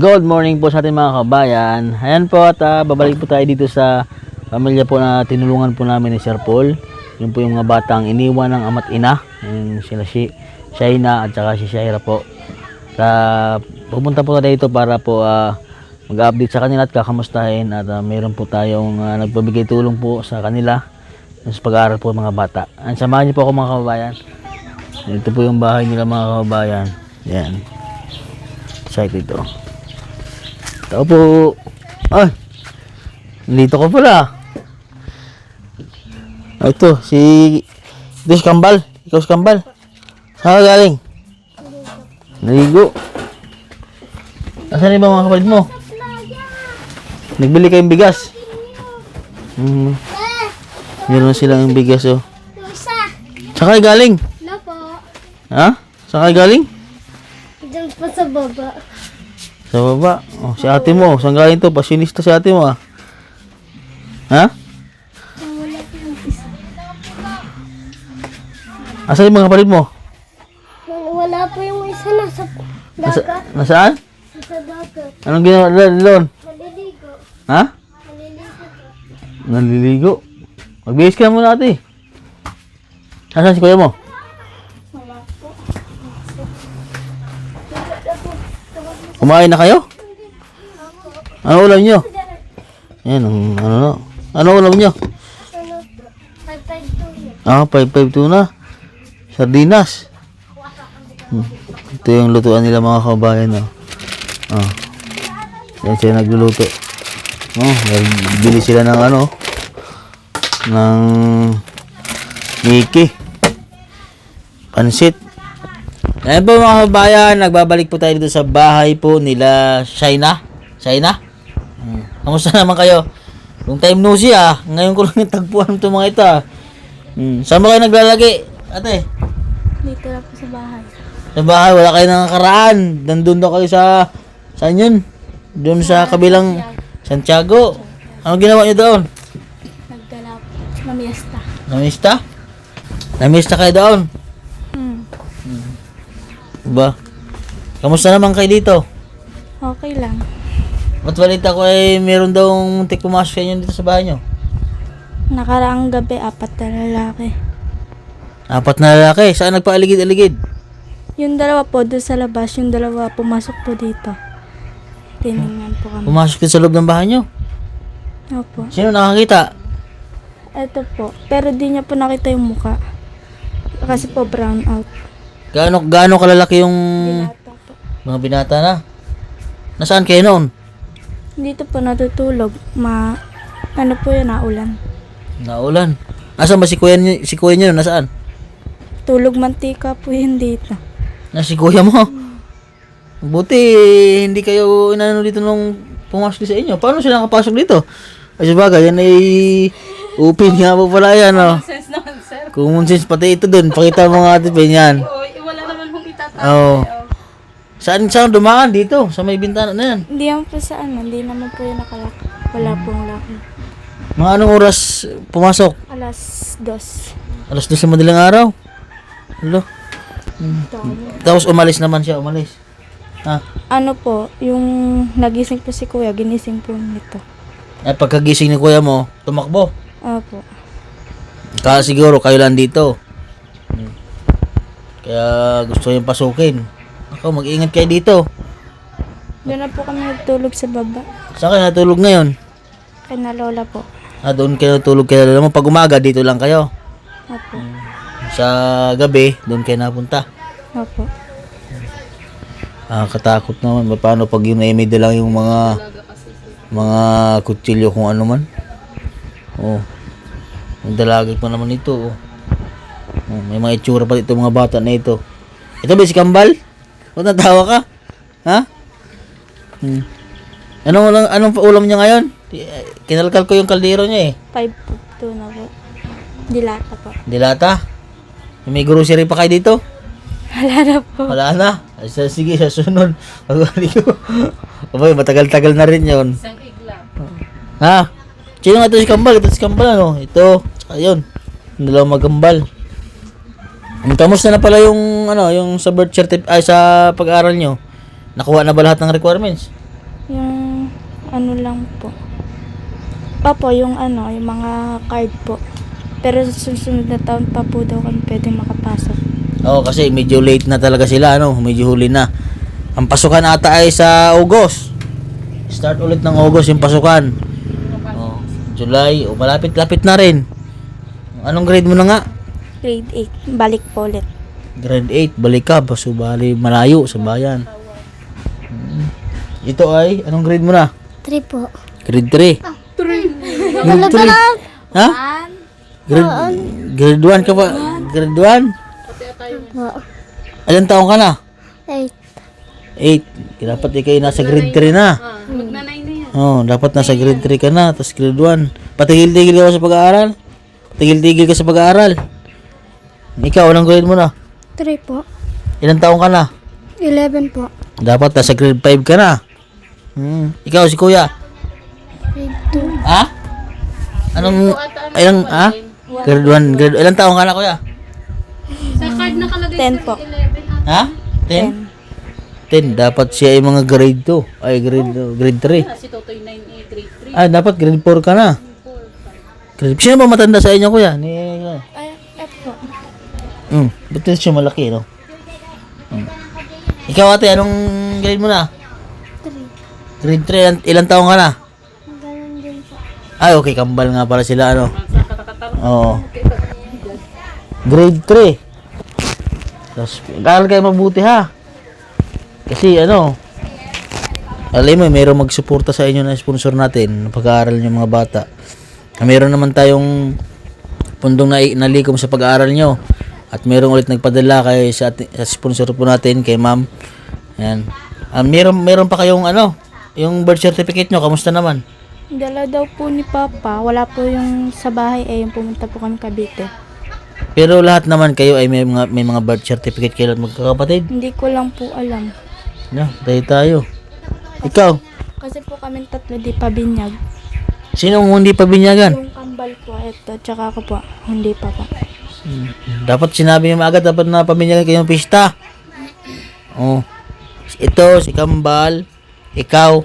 Good morning po sa ating mga kabayan. Ayan po at babalik po tayo dito sa pamilya po na tinulungan po namin ni Sir Paul. Yun po yung mga batang iniwan ng ama't ina. Yung sila si Shaina at saka si Shaira po. Pupunta po tayo dito para po mag-update sa kanila at kakamustahin. At mayroon po tayong nagbabigay tulong po sa kanila sa pag-aaral po ng mga bata. Samahan niyo po ako mga kababayan. Ito po yung bahay nila mga kababayan. Yan. Site ito. Tao po. Ay. Dito ko pala. Ito si Kambal. Ikaw si Kambal. Saan ka galing? Naligo. Asan yung mga kapatid mo? Nagbili kayong bigas. Meron silang bigas oh. Saan kayo galing? Ano po? Ha? Saan kayo galing? Diyan po sa baba. Sa baba. Oh, si ate mo. Saan galing to? Pasyonista si ate mo ah. Ha? Wala po yung isa. Asan yung mga kapatid mo? Wala po yung isa. Nasa dagat. Nasaan? Nasa dagat. Anong ginawa doon? Maliligo. Ha? Maliligo po. Naliligo. Magbihis ka muna ate. Asan si kuya mo? Wala po. Kumain na kayo? Ano ulam nyo? Yan, ano ulam nyo? Ano? 552 yun. 552 na. Sardinas. Ito yung lutuan nila mga kabayan. Yan sila nagluluto. Nagbili sila ng ng Mickey. Pansit. Ayan po mga kabayan, nagbabalik po tayo dito sa bahay po nila Shaina. Shaina? Kamusta naman kayo? Long time no see Ngayon ko lang tagpuan itong mga ito Saan ba kayo naglalagi? Ate? Dito lang po sa bahay. Sa bahay, wala kayo nakakaraan. Nandun daw kayo sa... Saan yun? Doon sa kabilang Santiago. Ano ginawa niyo doon? Nagdala po. Namiesta. Namista? Namista kayo doon? Ba? Kamusta naman kayo dito? Okay lang. Ba't balita ko ay meron daw muntik pumasok sa inyo dito sa bahay nyo? Nakaraang gabi, 4 na lalaki. 4 na lalaki. Saan nagpaaligid-aligid? Yung dalawa po doon sa labas, yung dalawa pumasok po dito. Tinignan po kami. Pumasok din sa loob ng bahay nyo? Opo. Sino nakakita? Ito po. Pero di niya po nakita yung muka. Kasi po brown out. Gaano kalalaki yung Binata po. mga binata na? Nasaan kayo noon? Dito po natutulog. Ano po yun, naulan. Naulan. Nasaan ba si kuya nyo? Nasaan? Tulog mantika po yun dito. Si kuya mo? Buti hindi kayo inano dito nung pumasok sa inyo. Paano sila nakapasok dito? Ay sabagay, yan ay upin nga po pala yan. Common sense naman, sir. Common sense pati ito dun. Pakita mo nga ito yan. Wala naman kung itatapos. Oo. Saan dumaan dito? Sa may bintana na yan. Hindi naman po sa hindi naman po yun nakalak. Wala pong laki. Mga anong oras pumasok? Alas 2. Alas 2 sa madaling araw. Hello. Tapos umalis naman siya, umalis. Ano po, yung nagising po si kuya, ginising po nito. At pagkagising ni kuya mo, tumakbo. Opo. Kaya siguro kayo lang dito. Kaya gusto yung pasukin. Ako, mag-ingat kayo dito. Doon na po kami nagtulog sa baba. Saan kayo natulog ngayon? Kay na lola po. Doon kayo natulog kayo. Alam mo, pag umaga, dito lang kayo. Opo. Sa gabi, doon kayo napunta. Opo. Katakot naman. Paano pag yun ay may dalang yung mga kutsilyo kung ano man. Ang dalagat pa naman ito. May mga itsura pa dito mga bata na ito. Ito ba si Kambal? Ba't natawa ka? Ha? Anong ulam niya ngayon? Kinalkal ko yung kaldero niya 5 na po. Dilata po. Dilata? May grocery pa kayo dito? Wala na po. Wala na. Sige, sa sunod. Magbalik ko. Abay, matagal-tagal na rin yon. Isang igla. Ha? Sino nga ito si Kambal? Ito si Kambal Ito. Tsaka yun. Yung dalawang magambal. Kamusta na pala yung sa birth certificate sa pag-aaral nyo? Nakuha na ba lahat ng requirements? Yung ano lang po. Opo, yung yung mga card po. Pero sa susunod na taon pa po daw kami pwede makapasok. Oo, kasi medyo late na talaga sila, ano? Medyo huli na. Ang pasukan ata ay sa August. Start ulit ng August yung pasukan. Oh, July, malapit-lapit na rin. Anong grade mo na nga? Grade 8, balik po ulit. Grade 8, balik ka. So, bali, malayo sa bayan. Ito ay, anong grade mo na? 3 po. Grade 3. Grade 3. Ha? Grade 1 ka pa? Grade 1? Ilan taong ka na? 8. 8. Dapat ikay nasa grade 3 na. Magnanay na yan. Oh, dapat nasa grade 3 ka na, tapos grade 1. Patigil-tigil ka ba sa pag-aaral? Patigil-tigil ka sa pag-aaral. Ikaw, anong grade mo na? 3 po. Ilan taong ka na? 11 po. Dapat nasa grade 5 ka na. Ikaw, si kuya. Grade 2. Ha? Anong, Grade 1, ilan taong ka na kuya? Sa card nakalagay 10 po. 11 at Ha? 10? 10. Dapat siya ay mga grade 2. Ay, grade 3. si Totoy 9A grade 3. Ah, dapat grade 4 ka na. Sino ba matanda sa inyo kuya? Ay, po. Ba't siya malaki, no? Ikaw ate, anong grade mo na? 3. Grade 3, ilang taong ka na? Ganun din po. Ay, okay, kambal nga pala sila, ano? Sa katakatar. Oo. Grade 3. Tapos, mag-aaral kayo mabuti, ha? Kasi, alam mo, mayroong magsuporta sa inyo na sponsor natin, pag-aaral nyo mga bata. Mayroon naman tayong pundong nalikom sa pag-aaral nyo. At mayroong ulit nagpadala kay sa sponsor po natin, kay ma'am. Ayan. Meron pa kayong, yung birth certificate nyo, kamusta naman? Dala daw po ni Papa. Wala po yung sa bahay yung pumunta po kami Cavite. Pero lahat naman kayo ay may mga birth certificate kayo at magkakapatid. Hindi ko lang po alam. Tayo. Ikaw, Kasi po kami tatlo di pa binyag. sinong hindi pa binyagan? Yung kambal po, eto. Tsaka ako po, hindi pa po. Dapat sinabi niyo agad, dapat na pamilya kayong pista. Oh. Ito, si Kambal, ikaw,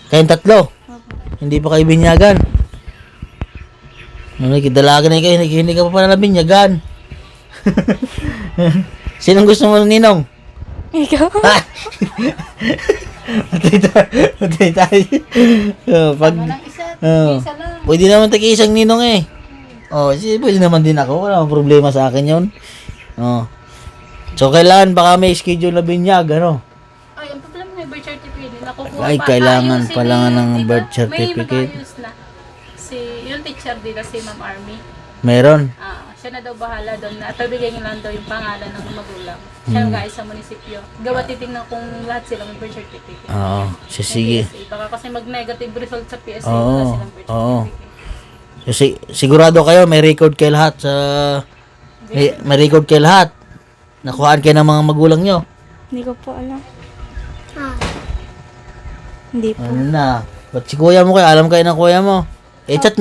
kayong tatlo. Hindi pa kayo binyagan. Dalaga na kayo, hindi ka pa pala nabinyagan. Sinong gusto mo ng ninong? Ikaw? Matay tayo. Pag, Isa lang. pwede naman tagi-isang ninong eh. Pwede naman din ako. Wala akong problema sa akin yun. So, kailangan baka may schedule na binyag, Ay, ang problema may birth certificate. Nakukuha Ay, pa. kailangan Ayusin pala nga na yun, ng di ba? birth certificate. May mag-ayos na. Yung teacher dito, si Ma'am Army. Meron. Siya na daw bahala doon. At pabigyan lang daw yung pangalan ng magulang. Siya guys sa munisipyo. Gawa titingnan kung lahat sila may birth certificate. Oo. Sige. PSA. Baka kasi mag-negative result sa PSA. Oo, Wala silang birth oo. certificate. So, sigurado kayo, may record kayo lahat sa... May record kayo lahat. Nakuhaan kayo ng mga magulang nyo. Hindi ko po alam. Hindi po. Ano na? Ba't si kuya mo kayo? Alam kayo ng kuya mo. Pa-chat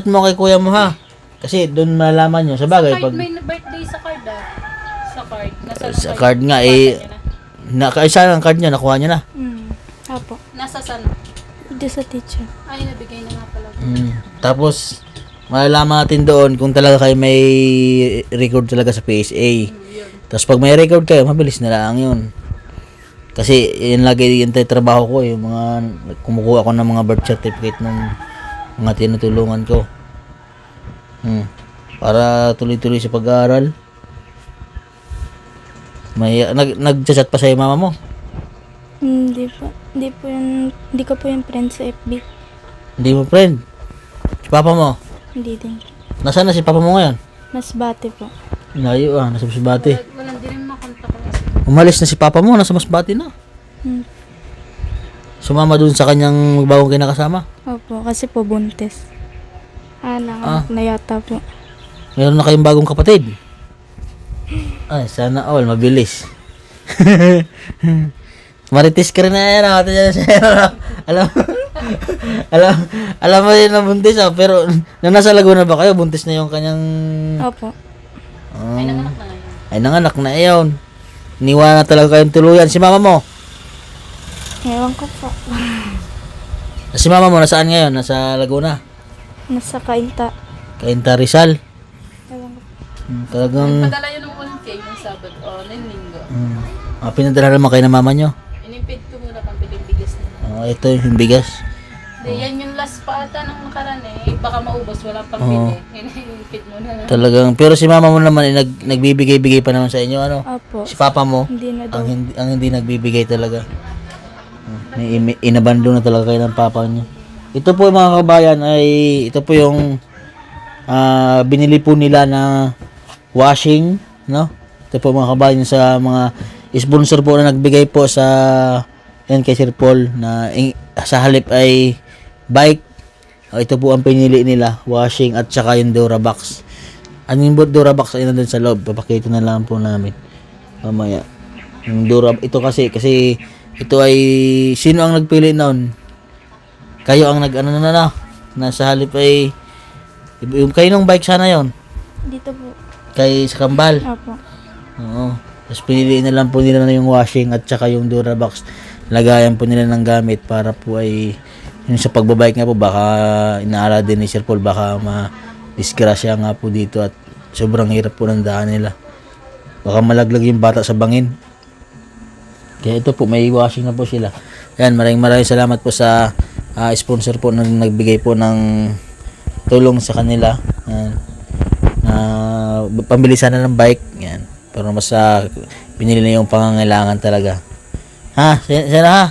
mo kay kuya mo ha. Kasi doon malalaman nyo. Sa bagay, Card, pag... may birthday sa card Sa card. Sa card nga, isa ang card nyo, nakuha nyo na. Apo. Nasa san? Dito sa teacher. Ay, nabigay na nga pala. Tapos, malalaman natin doon kung talaga kayo may record talaga sa PSA. Tapos pag may record kayo, mabilis na lang yun. Kasi yun lagi yung trabaho ko, yung mga kumukuha ko ng mga birth certificate ng mga tinutulungan ko. Para tuloy-tuloy sa pag-aaral. Nag-chat pa sa'yo mama mo? Hindi po. Hindi ko po yung friend sa FB. Hindi mo friend? Si papa mo? Hindi din. Nasaan na si papa mo ngayon? Masbate po. Layo nasa Masbate. Walang din yung makontak ko. Umalis na si papa mo, nasa Masbate na. Sumama dun sa kanyang bagong kinakasama. Opo, kasi po buntis. Nanganak na yata po. Meron na kayong bagong kapatid. Ay, sana all, mabilis. Marites ka rin na yan. Alam mo yun na buntis pero nung nasa Laguna ba kayo, buntis na yung kanyang... Opo. Ay, nanganak na ngayon. Ay, nanganak na yun. Niwala na talaga kayong tuluyan. Si mama mo? Ewan ko po. Si mama mo nasaan ngayon? Nasa Laguna. Nasa Kainta. Cainta Rizal. Ewan ko. Talagang Padala yun ng 1K yung Sabado o ng Linggo. pinadala naman kayo ng mama nyo. Inimpid ko muna pang biling bigas na. Ito yung bigas. Yan yung last pa ata ng nakaraan eh. Baka maubos, walang pambili. Inimpid muna na. Talagang, pero si mama mo naman nagbibigay-bigay pa naman sa inyo, ano? Opo. Si papa mo, Hindi na daw. ang hindi nagbibigay talaga. Inabandon na talaga kayo ng papa niyo. Ito po mga kabayan ay, ito po yung binili po nila na washing, no? Ito po mga kabayan sa mga sponsor po na nagbigay po sa yan kay Sir Paul na sa halip ay bike. Ito po ang pinili nila, washing at saka yung Durabox. Ano yung Durabox ay nandun sa loob. Papakita na lang po namin mamaya. Yung ito kasi ito ay sino ang nagpili noon? Kayo ang nasa halip ay yung kayo ng bike sana yon Dito po. kay sa Kambal. Opo. Oo. Tapos pinili na lang po nila na yung washing at saka yung Durabox. Lagayan po nila ng gamit para po ay yung sa pagbabike nga po baka inaala din ni Sir Paul baka ma-disgrasya nga po dito at sobrang hirap po ng daan nila. Baka malaglag yung bata sa bangin. Kaya ito po may washing na po sila. Yan, maraming salamat po sa sponsor po na nagbigay po ng tulong sa kanila. Yan. Pambili sana ng bike. Yan. Pero mas pinili na yung pangangailangan talaga. Ha? Sana ha?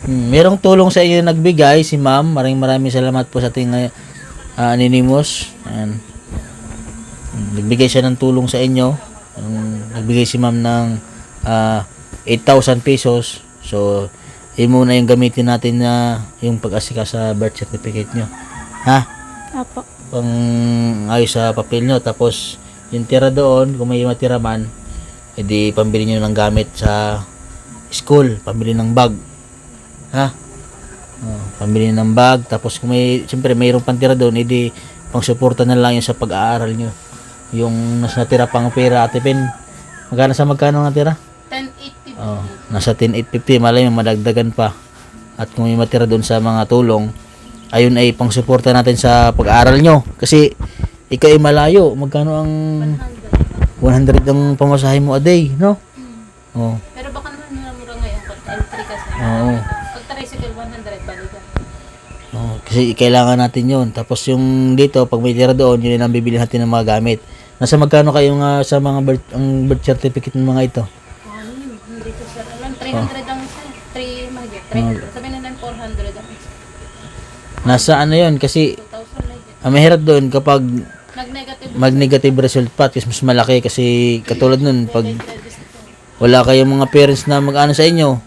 Merong tulong sa inyo nagbigay si ma'am. Maraming salamat po sa ating anonymous. Yan. Nagbigay siya ng tulong sa inyo. Nagbigay si ma'am ng 8,000 pesos. So, yun muna yung gamitin natin na yung pag-asika sa birth certificate nyo. Ha? Opo. Pang ayos sa papel nyo. Tapos, yung tira doon, kung may matira man, edi pambili nyo ng gamit sa school. Pambili ng bag. Ha? Pambili ng bag. Tapos, kung may, siyempre, mayroong pantira doon, edi pang suporta na lang yung sa pag-aaral nyo. Yung nasa natira pang pera, Ate Pen. Magkano natira? 10,850. Nasa 10,850, malay mo madagdagan pa. At kung may matira doon sa mga tulong, ayun ay pang suporta natin sa pag-aaral nyo. Kasi ikaw ay malayo, magkano ang 100 ang pamasahe mo a day, no? Oh. Pero baka naman mura ngayon pag L3 kasi. Oo. Pag tricycle 100 balikan. Oh, kasi kailangan natin 'yon. Tapos yung dito, pag may tira doon, yun ang bibili natin ng mga gamit. Nasa magkano kayo nga sa mga birth certificate ng mga ito? Dito sir, alam 300 ang isa. 3 mahigit. 300. Sabihin na lang 400 ang isa. Nasa ano 'yon kasi 2,000 mahigit. ang mahirap doon kapag Nag-negative. mag-negative result pa kasi mas malaki kasi katulad nun pag wala kayong mga parents na mag-ano sa inyo,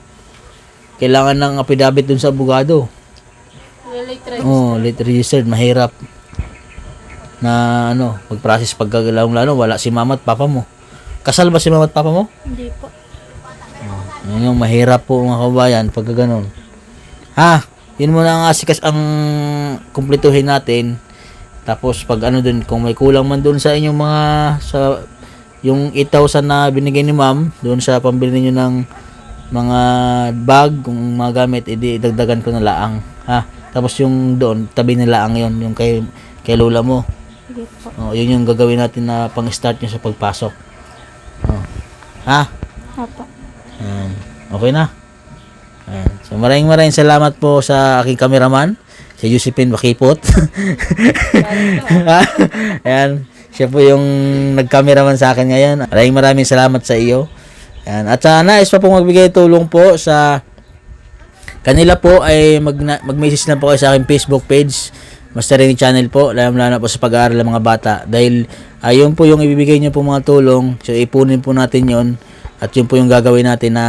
kailangan ng affidavit dun sa abogado. Late register. Late registered, mahirap na mag-process pagkagalong-lalo, wala si mama at papa mo. Kasal ba si mama at papa mo? Hindi po. Yun yung mahirap po mga kabayan pagka ganun. Ha? Yun muna ang asikas ang kumpletuhin natin. Tapos pag dun, kung may kulang man dun sa inyong mga yung 8,000 na binigay ni ma'am doon sa pambili niyo ng mga bag, kung mga gamit, dagdagan ko na laang. Ha? Tapos yung doon, tabi na laang yun, yung kay lola mo. Sige po. Yun yung gagawin natin na pang-start nyo sa pagpasok. Ha? Opo. Ayan. Okay na? Ayan. So maraming salamat po sa aking cameraman, si Josephine Bakipot. Ayan. Siya po yung nag-cameraman sa akin ngayon. Maraming salamat sa iyo. Ayan. At nais pa po magbigay tulong po sa kanila po ay mag-message lang po kayo sa aking Facebook page, Master Ring Channel po, lalo po sa pag-aaral ng mga bata. Dahil ayun po yung ibibigay niyo po mga tulong. So ipunin po natin yon at yun po yung gagawin natin na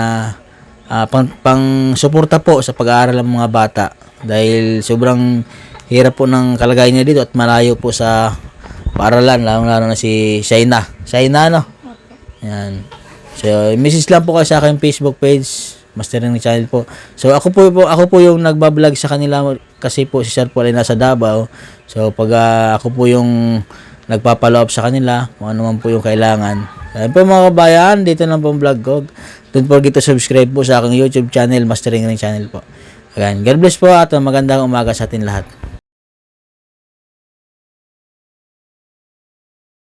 pang-suporta po sa pag-aaral ng mga bata. Dahil sobrang hirap po ng kalagayan niya dito at malayo po sa paaralan, lalo na si Shaina. Shaina, no? Yan. So, message lang po kayo sa aking Facebook page, Master Ring Channel po. So, ako po yung nagba-vlog sa kanila kasi po si Sir Paul ay nasa Davao. So, pag ako po yung nagpapaloob sa kanila, kung ano man po yung kailangan, Ayan po mga kabayan, dito lang po ang vlog ko. Don't forget to subscribe po sa aking YouTube channel, Mastering Ring channel po. Ayan, God bless po at magandang umaga sa atin lahat.